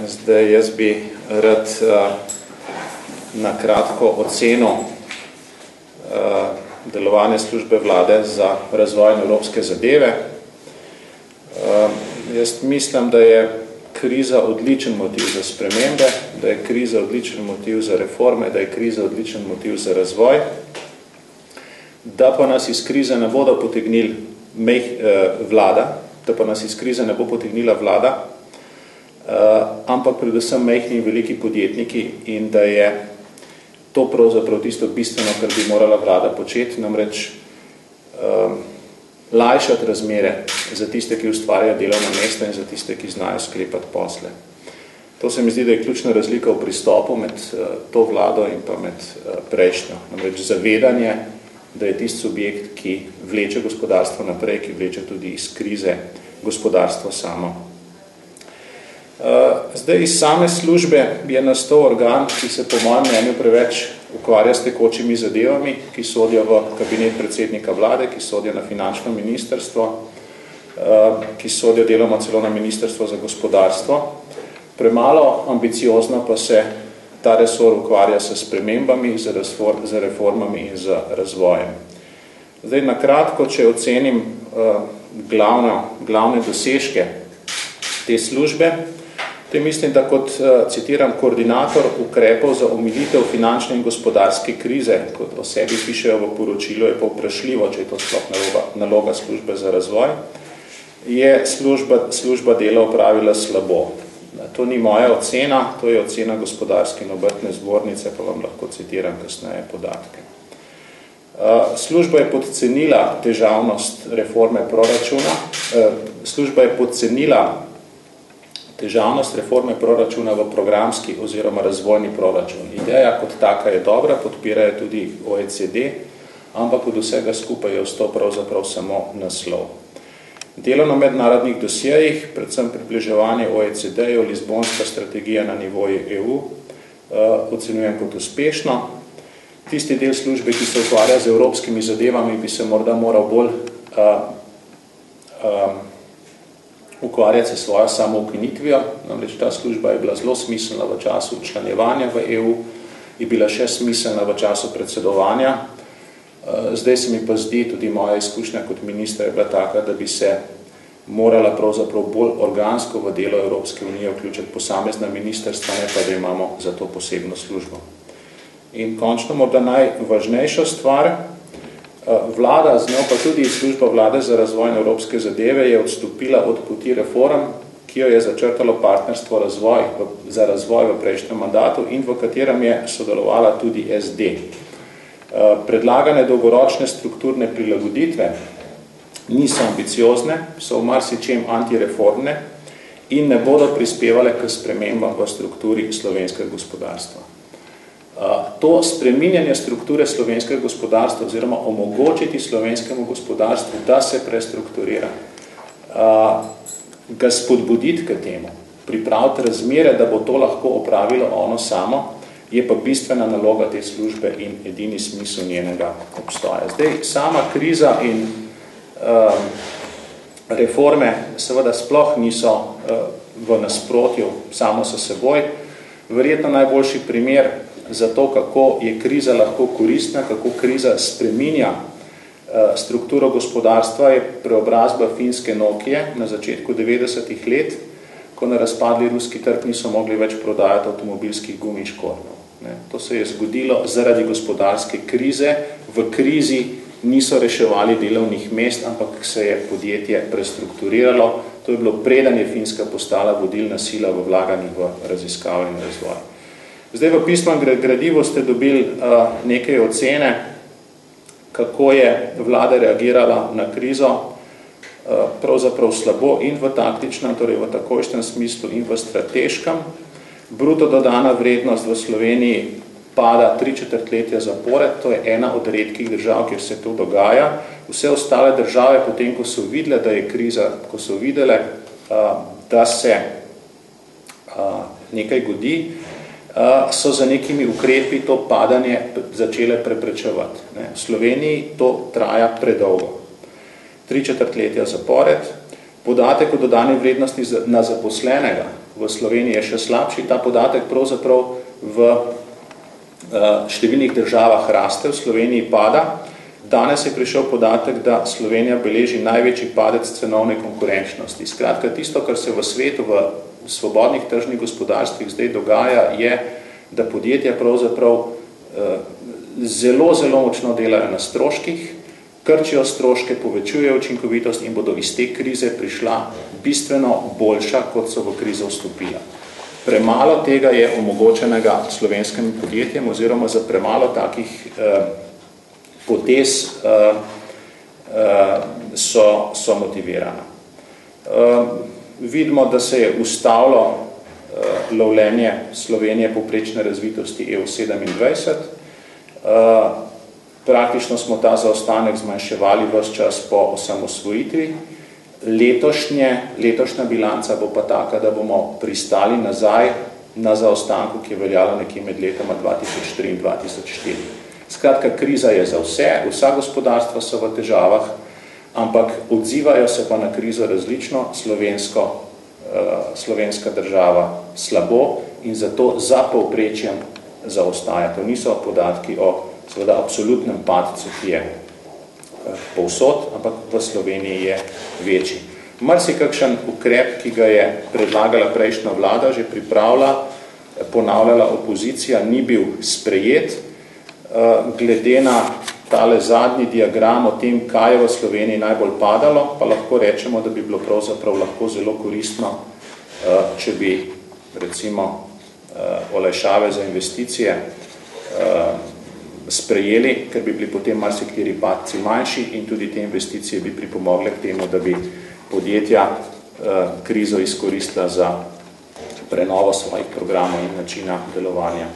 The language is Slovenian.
Zdaj jaz bi rad na kratko ocenil delovanje službe vlade za razvoj evropske zadeve. Jaz mislim, da je kriza odličen motiv za spremembe, da je kriza odličen motiv za reforme, da je kriza odličen motiv za razvoj, da pa nas iz krize ne bodo potegnili vlada, da pa nas iz krize ne bo potegnila vlada, ampak predvsem majhni in veliki podjetniki in da je to pravzaprav tisto bistveno, kar bi morala vlada početi, namreč lajšati razmere za tiste, ki ustvarjajo delovna mesta in za tiste, ki znajo sklepati posle. To se mi zdi, da je ključna razlika v pristopu med to vlado in pa med prejšnjo. Namreč zavedanje, da je tisti subjekt, ki vleče gospodarstvo naprej, ki vleče tudi iz krize gospodarstvo samo. Zdaj iz same službe je nastal organ, ki se po mojem mnenju preveč ukvarja s tekočimi zadevami, ki sodijo v kabinet predsednika vlade, ki sodijo na finančno ministrstvo, ki sodijo deloma celo na ministrstvo za gospodarstvo. Premalo ambiciozno pa se ta resor ukvarja s spremembami, z reformami in z razvojem. Zdaj na kratko, če ocenim glavne dosežke te službe, te mislim, da kot, citiram, koordinator ukrepov za omilitev finančne in gospodarske krize, kot o sebi pišejo v poročilu, je pa vprašljivo, če je to sploh naloga službe za razvoj, je služba delo opravila slabo. To ni moja ocena, to je ocena gospodarske in obrtne zbornice, pa vam lahko citiram kasneje podatke. Služba je podcenila težavnost reforme proračuna, v programski oziroma razvojni proračun. Ideja kot taka je dobra, podpirajo tudi OECD, ampak od vsega skupaj je ostal pravzaprav samo naslov. Delo na mednarodnih dosjejih, predvsem približevanje OECD-ju, Lizbonska strategija na nivoju EU, ocenjujem kot uspešno. Tisti del službe, ki se ukvarja z evropskimi zadevami, bi se morda moral bolj ukvarjati se svojo samoukinitvijo, namreč ta služba je bila zelo smiselna v času članjevanja v EU, je bila še smiselna v času predsedovanja. Zdaj se mi pa zdi, tudi moja izkušnja kot ministra je bila taka, da bi se morala pravzaprav bolj organsko v delo Evropske unije vključiti posamezna ministrstva, ne pa da imamo za to posebno službo. In končno morda najvažnejša stvar, vlada, z njo pa tudi služba vlade za razvoj in evropske zadeve je odstopila od poti reform, ki jo je začrtalo partnerstvo za razvoj v prejšnjem mandatu in v katerem je sodelovala tudi SD. Predlagane dolgoročne strukturne prilagoditve niso ambiciozne, so v marsičem antireformne in ne bodo prispevale k spremembam v strukturi slovenskega gospodarstva. To spreminjanje strukture slovenskega gospodarstva oziroma omogočiti slovenskemu gospodarstvu, da se prestrukturira, ga spodbuditi k temu, pripraviti razmere, da bo to lahko opravilo ono samo, je pa bistvena naloga te službe in edini smisel njenega obstoja. Zdaj, sama kriza in reforme seveda sploh niso v nasprotju samo s seboj. Verjetno najboljši primer za to, kako je kriza lahko koristna, kako kriza spreminja strukturo gospodarstva, je preobrazba finske Nokije na začetku 90-ih let, ko na razpadli ruski trg niso mogli več prodajati avtomobilskih gum in škornjev. To se je zgodilo zaradi gospodarske krize. V krizi niso reševali delovnih mest, ampak se je podjetje prestrukturiralo. To je bilo preden je Finska postala vodilna sila v vlaganju v raziskave in razvoj. Zdaj v pismem gradivu ste dobili nekaj ocene, kako je vlada reagirala na krizo, pravzaprav slabo in v taktičnem, torej v takojšnjem smislu in v strateškem. Bruto dodana vrednost v Sloveniji pada 3 četrtletja zapored, to je ena od redkih držav, kjer se to dogaja. Vse ostale države, potem ko so videle, da je kriza, ko so videle, da se nekaj godi, so za nekimi ukrepi to padanje začele preprečevati. V Sloveniji to traja predolgo. 3 četrtletja zapored. Podatek o dodani vrednosti na zaposlenega v Sloveniji je še slabši. Ta podatek pravzaprav v številnih državah raste, v Sloveniji pada. Danes je prišel podatek, da Slovenija beleži največji padec cenovne konkurenčnosti. Skratka, tisto, kar se v svetu, v svobodnih tržnih gospodarstvih zdaj dogaja, je, da podjetja pravzaprav zelo, zelo močno delajo na stroških, krčijo stroške, povečujejo učinkovitost in bodo iz te krize prišla bistveno boljša, kot so v krizo vstopila. Premalo tega je omogočenega slovenskim podjetjem oziroma za premalo takih potez so motivirana. Vidimo, da se je ustavilo lovljenje Slovenije povprečne razvitosti EU27. Praktično smo ta zaostanek zmanjševali ves čas po osamosvojitvi. Letošnja bilanca bo pa taka, da bomo pristali nazaj na zaostanku, ki je veljalo nekje med letoma 2003 in 2004. Skratka, kriza je za vsa gospodarstva so v težavah, ampak odzivajo se pa na krizo različno, slovenska država slabo in zato za povprečjem zaostaja. To niso podatki o seveda absolutnem padcu, ki je povsod, ampak v Sloveniji je večji. Marsikakšen ukrep, ki ga je predlagala prejšnja vlada, že pripravila, ponavljala opozicija, ni bil sprejet. Glede na tale zadnji diagram o tem, kaj je v Sloveniji najbolj padalo, pa lahko rečemo, da bi bilo pravzaprav lahko zelo koristno, če bi recimo olajšave za investicije sprejeli, ker bi bili potem marsikateri padci manjši in tudi te investicije bi pripomogle k temu, da bi podjetja krizo izkoristila za prenovo svojih programov in načina delovanja.